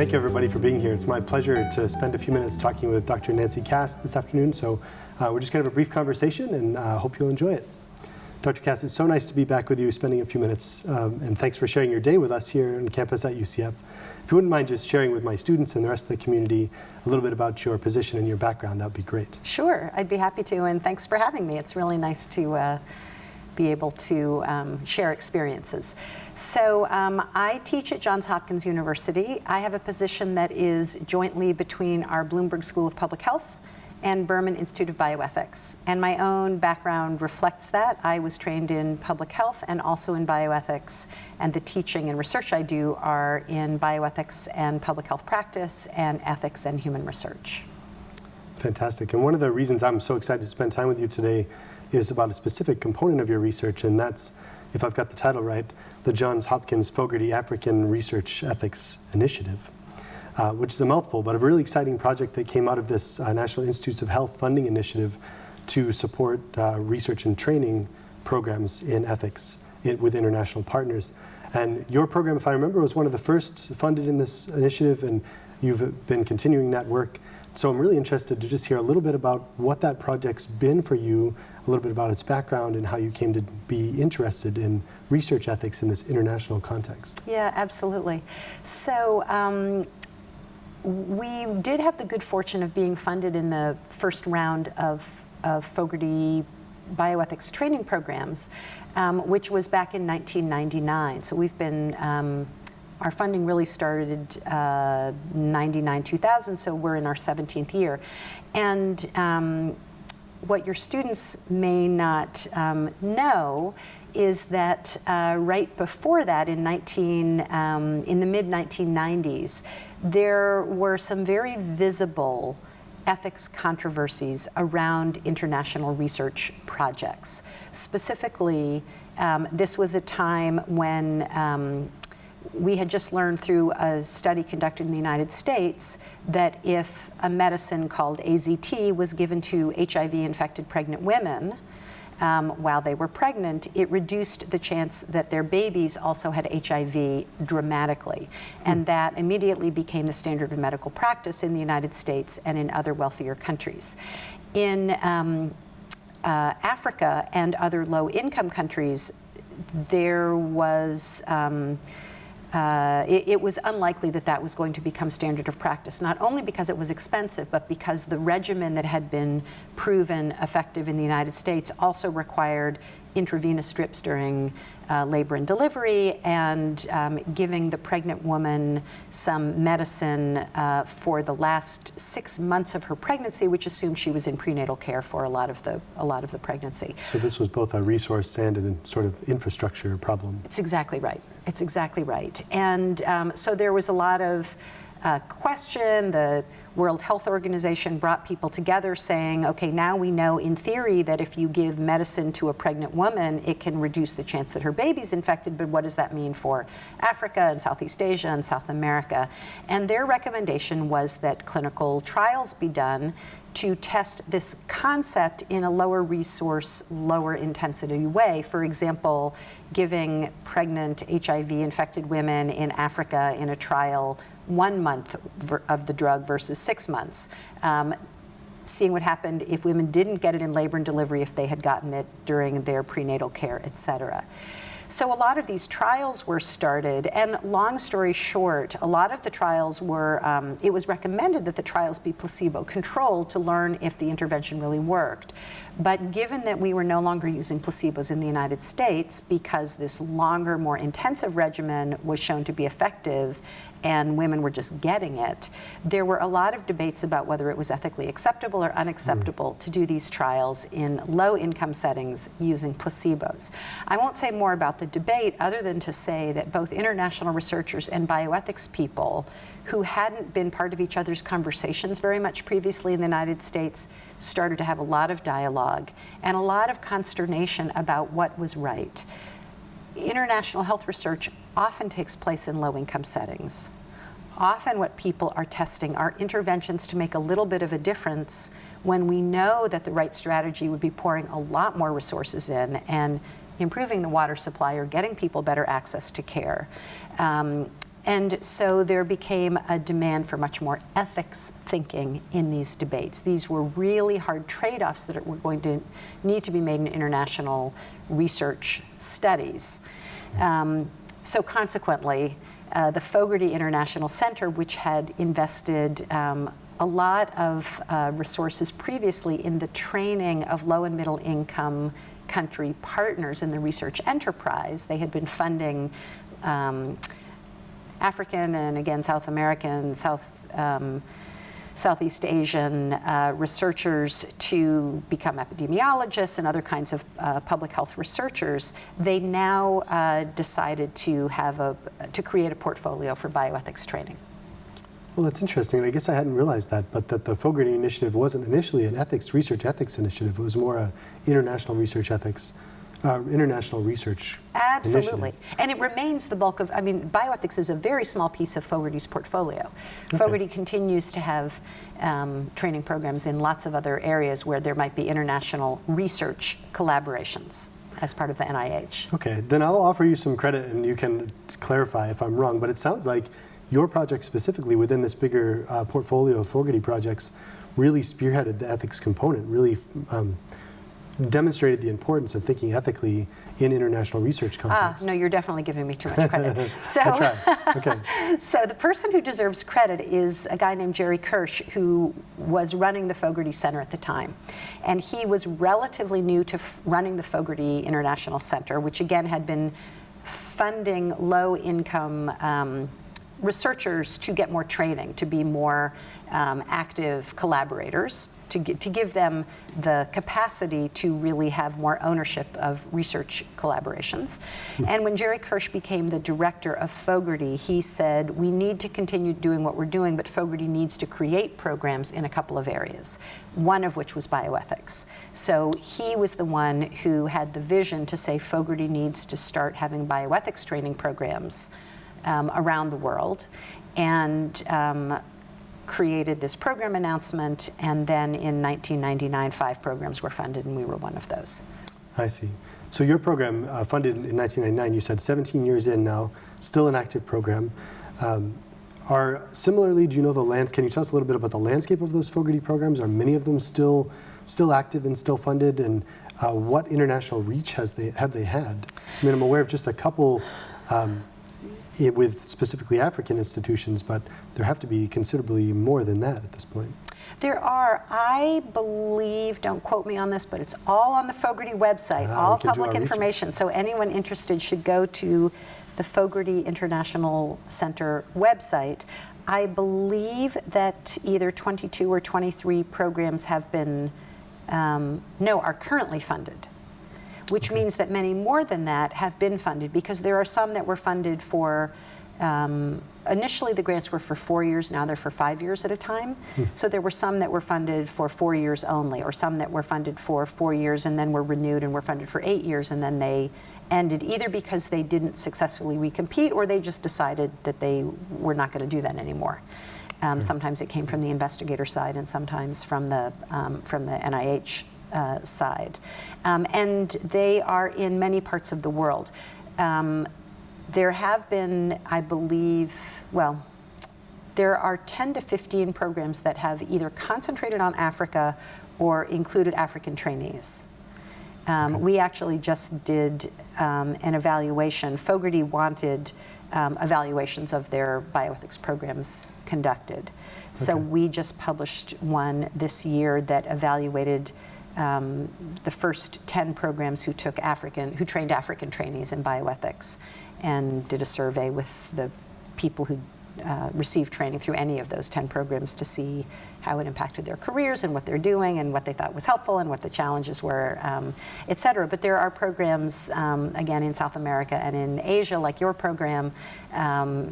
thank you everybody for being here. It's my pleasure to spend a few minutes talking with Dr. Nancy Kass this afternoon. So we're just going to have a brief conversation and hope you'll enjoy it. Dr. Kass, it's so nice to be back with you, spending a few minutes, and thanks for sharing your day with us here on campus at UCF. If you wouldn't mind just sharing with my students and the rest of the community a little bit about your position and your background, that would be great. Sure, I'd be happy to, and thanks for having me. It's really nice to be able to share experiences. So I teach at Johns Hopkins University. I have a position that is jointly between our Bloomberg School of Public Health and Berman Institute of Bioethics. And my own background reflects that. I was trained in public health and also in bioethics, and the teaching and research I do are in bioethics and public health practice and ethics and human research. Fantastic. And one of the reasons I'm so excited to spend time with you today is about a specific component of your research, and that's, if I've got the title right, the Johns Hopkins Fogarty African Research Ethics Initiative, which is a mouthful, but a really exciting project that came out of this National Institutes of Health funding initiative to support research and training programs in ethics with international partners. And your program, if I remember, was one of the first funded in this initiative, and you've been continuing that work. So I'm really interested to just hear a little bit about what that project's been for you, a little bit about its background, and how you came to be interested in research ethics in this international context. Yeah, absolutely. So we did have the good fortune of being funded in the first round of Fogarty bioethics training programs, which was back in 1999. So we've been our funding really started 99, 2000, so we're in our 17th year. And what your students may not know is that right before that, in the mid-1990s, there were some very visible ethics controversies around international research projects. Specifically, this was a time when we had just learned through a study conducted in the United States that if a medicine called AZT was given to HIV-infected pregnant women while they were pregnant, it reduced the chance that their babies also had HIV dramatically. And that immediately became the standard of medical practice in the United States and in other wealthier countries. In Africa and other low-income countries, there was it was unlikely that that was going to become standard of practice, not only because it was expensive, but because the regimen that had been proven effective in the United States also required intravenous strips during labor and delivery, and giving the pregnant woman some medicine for the last 6 months of her pregnancy, which assumed she was in prenatal care for a lot of the pregnancy. So this was both a resource and a sort of infrastructure problem. It's exactly right. It's exactly right. And so there was a lot of question. The World Health Organization brought people together saying, okay, now we know in theory that if you give medicine to a pregnant woman, it can reduce the chance that her baby's infected, but what does that mean for Africa and Southeast Asia and South America? And their recommendation was that clinical trials be done to test this concept in a lower resource, lower intensity way. For example, giving pregnant HIV-infected women in Africa in a trial 1 month of the drug versus 6 months. Seeing what happened if women didn't get it in labor and delivery, if they had gotten it during their prenatal care, et cetera. So a lot of these trials were started, and long story short, a lot of the trials were, it was recommended that the trials be placebo-controlled to learn if the intervention really worked. But given that we were no longer using placebos in the United States because this longer, more intensive regimen was shown to be effective and women were just getting it, there were a lot of debates about whether it was ethically acceptable or unacceptable to do these trials in low-income settings using placebos. I won't say more about the debate other than to say that both international researchers and bioethics people who hadn't been part of each other's conversations very much previously in the United States started to have a lot of dialogue and a lot of consternation about what was right. International health research often takes place in low-income settings. Often what people are testing are interventions to make a little bit of a difference when we know that the right strategy would be pouring a lot more resources in and improving the water supply or getting people better access to care. And so there became a demand for much more ethics thinking in these debates. These were really hard trade-offs that were going to need to be made in international research studies. So consequently, the Fogarty International Center, which had invested a lot of resources previously in the training of low and middle income country partners in the research enterprise. They had been funding African and again South American, Southeast Asian researchers to become epidemiologists and other kinds of public health researchers. They now decided to create a portfolio for bioethics training. Well, that's interesting. I guess I hadn't realized that, but that the Fogarty Initiative wasn't initially an research ethics initiative. It was more a international research ethics, international research Absolutely. initiative. And it remains the bulk of, bioethics is a very small piece of Fogarty's portfolio. Okay. Fogarty continues to have training programs in lots of other areas where there might be international research collaborations as part of the NIH. Okay, then I'll offer you some credit and you can clarify if I'm wrong, but it sounds like your project specifically within this bigger portfolio of Fogarty projects really spearheaded the ethics component, really demonstrated the importance of thinking ethically in international research contexts. No, you're definitely giving me too much credit. I tried. Okay. So the person who deserves credit is a guy named Jerry Kirsch, who was running the Fogarty Center at the time. And he was relatively new to running the Fogarty International Center, which again had been funding low-income researchers to get more training, to be more active collaborators, to give them the capacity to really have more ownership of research collaborations. And when Jerry Kirsch became the director of Fogarty, he said, we need to continue doing what we're doing, but Fogarty needs to create programs in a couple of areas, one of which was bioethics. So he was the one who had the vision to say Fogarty needs to start having bioethics training programs around the world, and created this program announcement, and then in 1999, 5 programs were funded, and we were one of those. I see. So your program, funded in 1999, you said 17 years in now, still an active program. Similarly, do you know can you tell us a little bit about the landscape of those Fogarty programs? Are many of them still active and still funded, and what international reach have they had? I mean, I'm aware of just a couple with specifically African institutions, but there have to be considerably more than that at this point. There are, I believe, don't quote me on this, but it's all on the Fogarty website, all public information. So anyone interested should go to the Fogarty International Center website. I believe that either 22 or 23 programs have been, are currently funded, which means that many more than that have been funded, because there are some that were funded for, initially the grants were for 4 years, now they're for 5 years at a time. So there were some that were funded for 4 years only, or some that were funded for 4 years and then were renewed and were funded for 8 years, and then they ended either because they didn't successfully recompete or they just decided that they were not going to do that anymore. Sometimes it came from the investigator side and sometimes from the NIH side. And they are in many parts of the world. There have been, I believe, there are 10 to 15 programs that have either concentrated on Africa or included African trainees. We actually just did an evaluation. Fogarty wanted evaluations of their bioethics programs conducted. So we just published one this year that evaluated the first 10 programs who trained African trainees in bioethics, and did a survey with the people who received training through any of those 10 programs to see how it impacted their careers and what they're doing and what they thought was helpful and what the challenges were, et cetera. But there are programs, again, in South America and in Asia, like your program,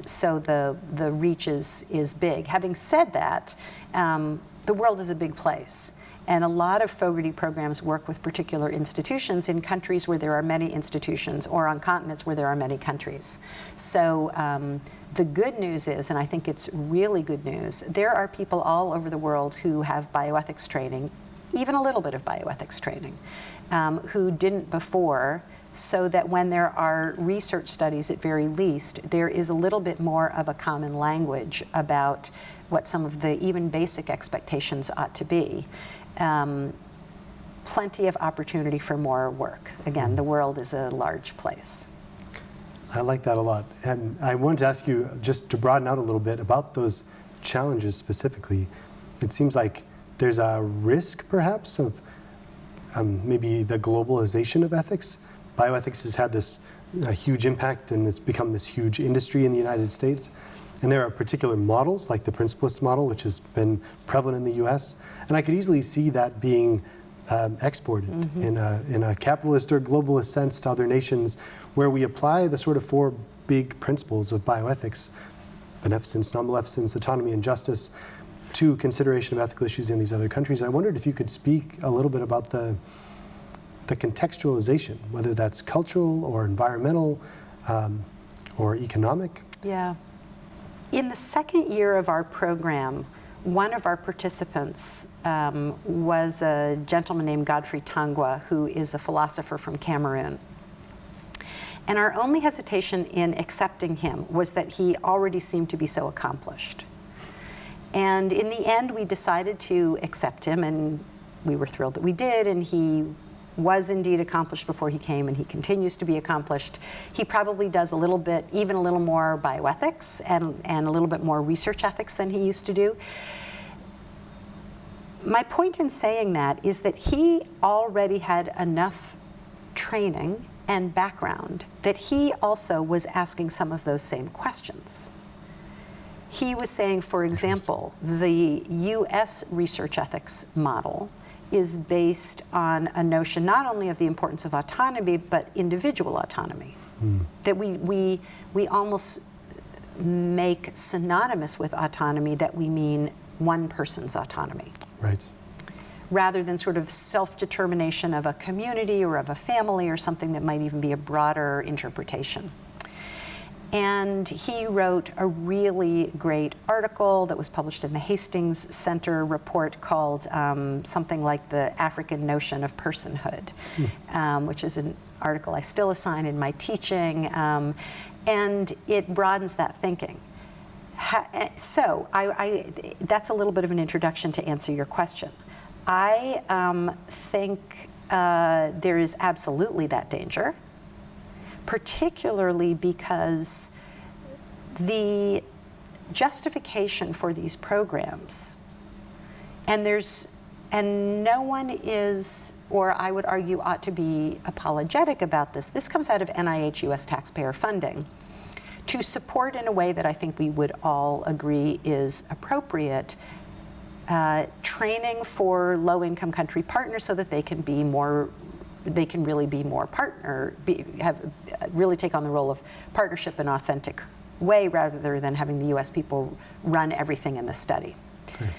so the reach is big. Having said that, the world is a big place. And a lot of Fogarty programs work with particular institutions in countries where there are many institutions, or on continents where there are many countries. So the good news is, and I think it's really good news, there are people all over the world who have bioethics training, even a little bit of bioethics training, who didn't before, so that when there are research studies, at very least, there is a little bit more of a common language about what some of the even basic expectations ought to be. Plenty of opportunity for more work. Again, the world is a large place. I like that a lot. And I wanted to ask you, just to broaden out a little bit, about those challenges specifically. It seems like there's a risk, perhaps, of maybe the globalization of ethics. Bioethics has had this huge impact, and it's become this huge industry in the United States. And there are particular models, like the principalist model, which has been prevalent in the US. And I could easily see that being exported in a capitalist or globalist sense to other nations, where we apply the sort of four big principles of bioethics: beneficence, non-maleficence, autonomy, and justice, to consideration of ethical issues in these other countries. I wondered if you could speak a little bit about the contextualization, whether that's cultural or environmental or economic. Yeah. In the second year of our program, one of our participants was a gentleman named Godfrey Tangwa, who is a philosopher from Cameroon. And our only hesitation in accepting him was that he already seemed to be so accomplished. And in the end, we decided to accept him, and we were thrilled that we did, and he was indeed accomplished before he came, and he continues to be accomplished. He probably does a little bit, even a little more bioethics and a little bit more research ethics than he used to do. My point in saying that is that he already had enough training and background that he also was asking some of those same questions. He was saying, for example, the US research ethics model is based on a notion not only of the importance of autonomy, but individual autonomy. That we almost make synonymous with autonomy that we mean one person's autonomy. Right. Rather than sort of self-determination of a community or of a family or something that might even be a broader interpretation. And he wrote a really great article that was published in the Hastings Center report called something like The African Notion of Personhood, which is an article I still assign in my teaching, and it broadens that thinking. So that's a little bit of an introduction to answer your question. I think there is absolutely that danger, particularly because the justification for these programs, and no one is, or I would argue ought to be apologetic about this. This comes out of NIH US taxpayer funding to support in a way that I think we would all agree is appropriate training for low-income country partners so that they can be more, they can really be more really take on the role of partnership in an authentic way rather than having the US people run everything in the study. Okay.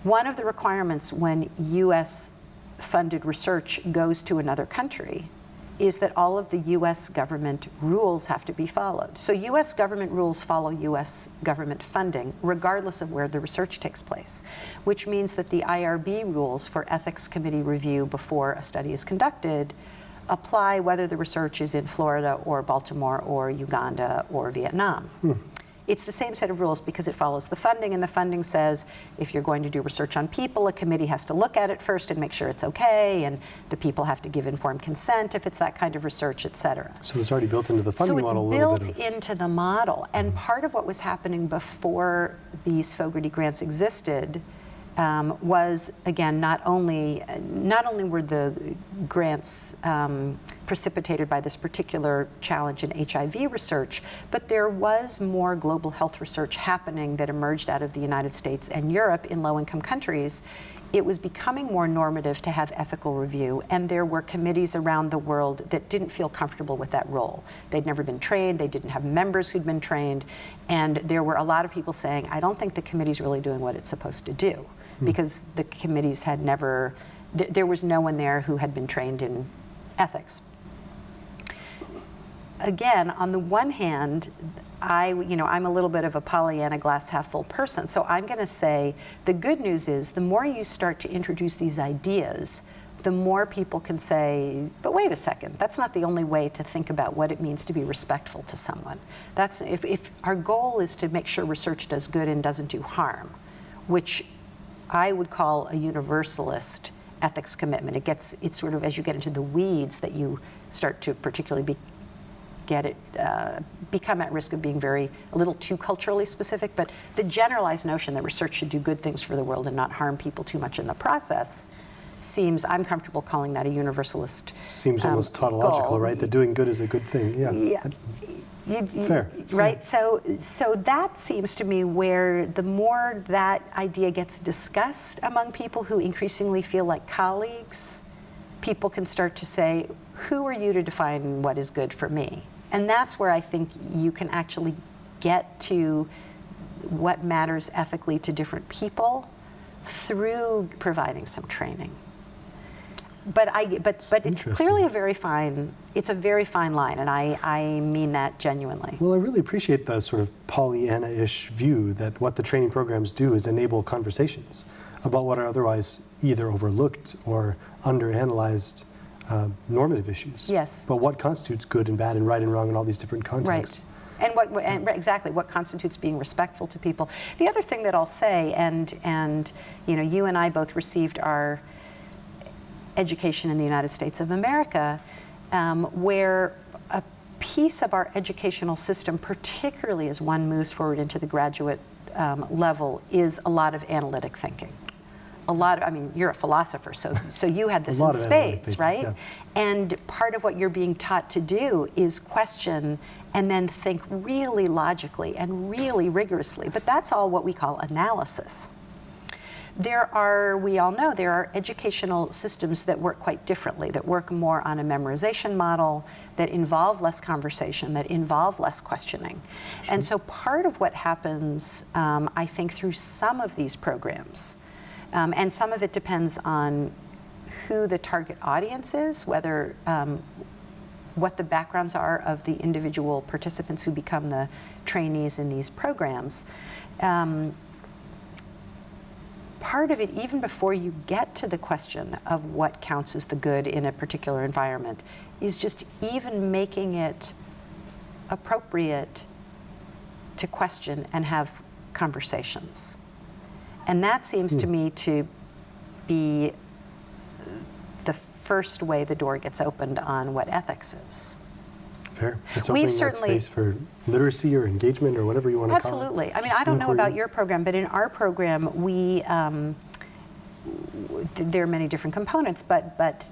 One of the requirements when US funded research goes to another country is that all of the US government rules have to be followed. So US government rules follow US government funding, regardless of where the research takes place, which means that the IRB rules for ethics committee review before a study is conducted apply whether the research is in Florida or Baltimore or Uganda or Vietnam. It's the same set of rules because it follows the funding, and the funding says if you're going to do research on people, a committee has to look at it first and make sure it's okay, and the people have to give informed consent if it's that kind of research, et cetera. So it's already built into the funding model a little bit. So it's built into the model, and part of what was happening before these Fogarty grants existed was, again, not only were the grants precipitated by this particular challenge in HIV research, but there was more global health research happening that emerged out of the United States and Europe in low-income countries. It was becoming more normative to have ethical review, and there were committees around the world that didn't feel comfortable with that role. They'd never been trained, they didn't have members who'd been trained, and there were a lot of people saying, I don't think the committee's really doing what it's supposed to do, because the committees had never, there was no one there who had been trained in ethics. Again, on the one hand, I'm a little bit of a Pollyanna glass half full person, so I'm going to say the good news is the more you start to introduce these ideas, the more people can say, but wait a second, that's not the only way to think about what it means to be respectful to someone. That's, if our goal is to make sure research does good and doesn't do harm, which I would call a universalist ethics commitment. It's sort of as you get into the weeds that you start to particularly become at risk of being a little too culturally specific, but the generalized notion that research should do good things for the world and not harm people too much in the process I'm comfortable calling that a universalist Seems almost tautological, goal. right? That doing good is a good thing, yeah. Fair. Right, Yeah. So that seems to me where the more that idea gets discussed among people who increasingly feel like colleagues, people can start to say, who are you to define what is good for me? And that's where I think you can actually get to what matters ethically to different people through providing some training. But it's clearly a very fine line, and I mean that genuinely. Well, I really appreciate the sort of Pollyanna-ish view that what the training programs do is enable conversations about what are otherwise either overlooked or underanalyzed normative issues. Yes. But what constitutes good and bad and right and wrong in all these different contexts. Right. And exactly what constitutes being respectful to people. The other thing that I'll say, and you and I both received our education in the United States of America, where a piece of our educational system, particularly as one moves forward into the graduate level, is a lot of analytic thinking. You're a philosopher, so you had this in spades, right? Yeah. And part of what you're being taught to do is question and then think really logically and really rigorously. But that's all what we call analysis. We all know there are educational systems that work quite differently, that work more on a memorization model, that involve less conversation, that involve less questioning. Sure. And so part of what happens, I think, through some of these programs, and some of it depends on who the target audience is, whether what the backgrounds are of the individual participants who become the trainees in these programs. Part of it, even before you get to the question of what counts as the good in a particular environment, is just even making it appropriate to question and have conversations. And that seems to me to be the first way the door gets opened on what ethics is. Fair. It's opening that space for literacy or engagement or whatever you want to call it. Absolutely. I don't know about your program, but in our program, we there are many different components, but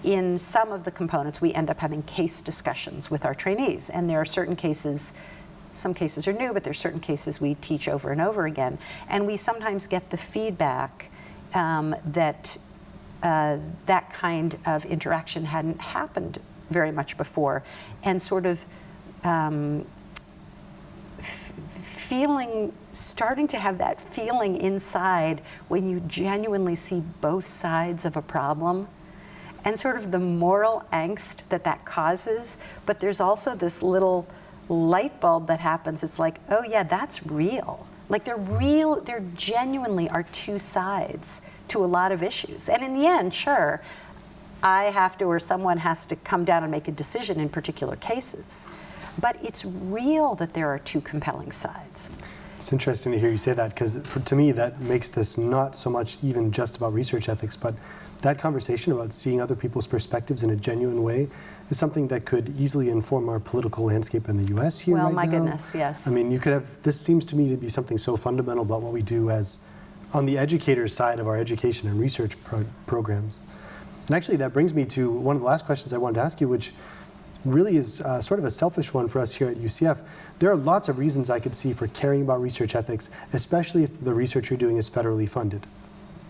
in some of the components, we end up having case discussions with our trainees. And there are certain cases, some cases are new, but there are certain cases we teach over and over again. And we sometimes get the feedback that that kind of interaction hadn't happened very much before, and sort of starting to have that feeling inside when you genuinely see both sides of a problem, and sort of the moral angst that causes, but there's also this little light bulb that happens. It's like, oh yeah, that's real. Like there genuinely are two sides to a lot of issues. And in the end, sure, I have to, or someone has to come down and make a decision in particular cases. But it's real that there are two compelling sides. It's interesting to hear you say that, because to me that makes this not so much even just about research ethics, but that conversation about seeing other people's perspectives in a genuine way is something that could easily inform our political landscape in the U.S. here right now. Well, my goodness, yes. I mean, you could have, this seems to me to be something so fundamental about what we do as on the educator side of our education and research programs. And actually that brings me to one of the last questions I wanted to ask you, which really is sort of a selfish one for us here at UCF. There are lots of reasons I could see for caring about research ethics, especially if the research you're doing is federally funded.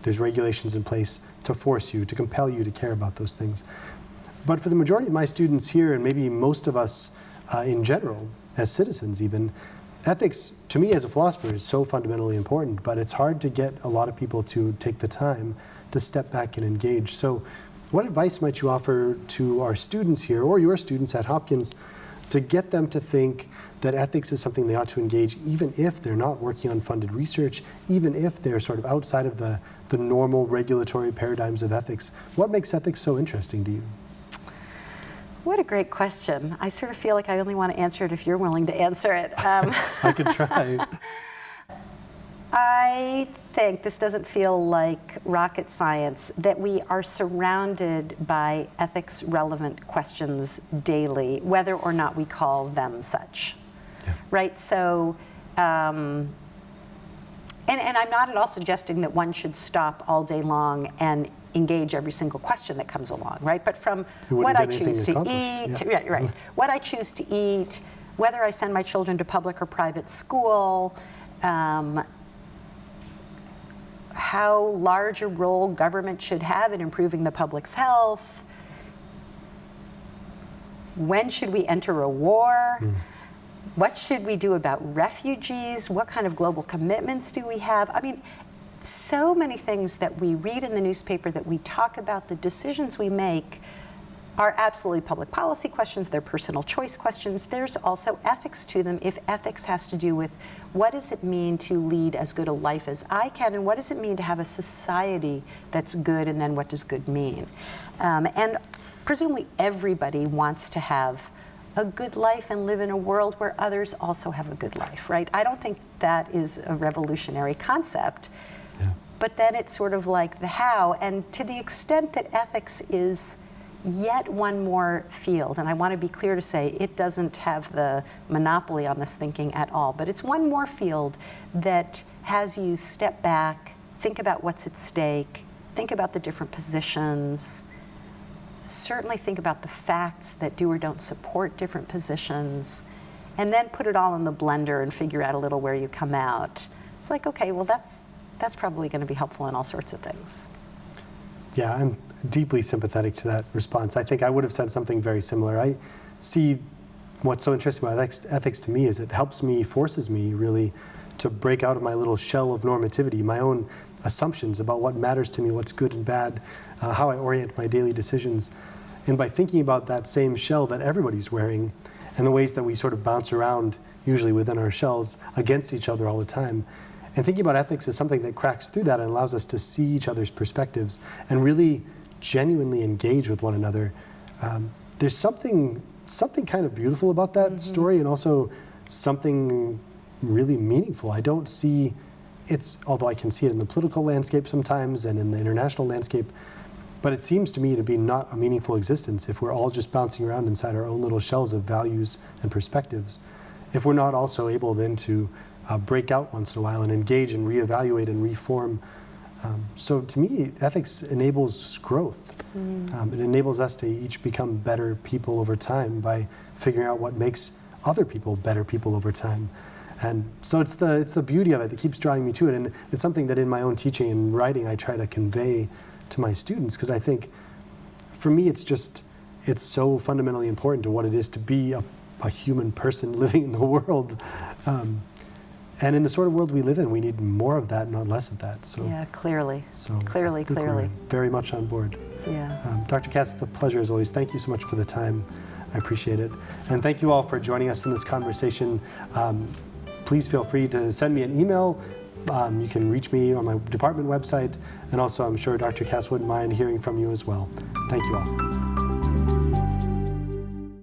There's regulations in place to force you, to compel you to care about those things. But for the majority of my students here, and maybe most of us in general, as citizens even, ethics, to me as a philosopher, is so fundamentally important, but it's hard to get a lot of people to take the time to step back and engage. So what advice might you offer to our students here, or your students at Hopkins, to get them to think that ethics is something they ought to engage, even if they're not working on funded research, even if they're sort of outside of the normal regulatory paradigms of ethics? What makes ethics so interesting to you? What a great question. I sort of feel like I only want to answer it if you're willing to answer it. I could try. I think this doesn't feel like rocket science, that we are surrounded by ethics relevant questions daily, whether or not we call them such. Yeah. Right? So, and I'm not at all suggesting that one should stop all day long and engage every single question that comes along, right? But from what I choose to eat, yeah. Right, what I choose to eat, whether I send my children to public or private school, how large a role government should have in improving the public's health, when should we enter a war, what should we do about refugees, what kind of global commitments do we have? I mean, so many things that we read in the newspaper, that we talk about, the decisions we make are absolutely public policy questions, they're personal choice questions. There's also ethics to them, if ethics has to do with what does it mean to lead as good a life as I can, and what does it mean to have a society that's good, and then what does good mean? And presumably everybody wants to have a good life and live in a world where others also have a good life, right? I don't think that is a revolutionary concept. Yeah. But then it's sort of like the how, and to the extent that ethics is yet one more field, and I want to be clear to say it doesn't have the monopoly on this thinking at all, but it's one more field that has you step back, think about what's at stake, think about the different positions, certainly think about the facts that do or don't support different positions, and then put it all in the blender and figure out a little where you come out. It's like, okay, well that's probably going to be helpful in all sorts of things. Yeah, I'm deeply sympathetic to that response. I think I would have said something very similar. I see what's so interesting about ethics to me is it helps me, forces me really to break out of my little shell of normativity, my own assumptions about what matters to me, what's good and bad, how I orient my daily decisions. And by thinking about that same shell that everybody's wearing and the ways that we sort of bounce around, usually within our shells, against each other all the time, and thinking about ethics as something that cracks through that and allows us to see each other's perspectives and really genuinely engage with one another. There's something kind of beautiful about that story, and also something really meaningful. I don't see although I can see it in the political landscape sometimes and in the international landscape, but it seems to me to be not a meaningful existence if we're all just bouncing around inside our own little shells of values and perspectives. If we're not also able then to break out once in a while and engage and reevaluate and reform. So to me, ethics enables growth. It enables us to each become better people over time by figuring out what makes other people better people over time. And so it's the beauty of it that keeps drawing me to it. And it's something that in my own teaching and writing I try to convey to my students, because I think for me it's so fundamentally important to what it is to be a human person living in the world. And in the sort of world we live in, we need more of that, not less of that. So yeah, clearly. So clearly. We're very much on board. Yeah. Dr. Kass, it's a pleasure as always. Thank you so much for the time. I appreciate it. And thank you all for joining us in this conversation. Please feel free to send me an email. You can reach me on my department website. And also, I'm sure Dr. Kass wouldn't mind hearing from you as well. Thank you all.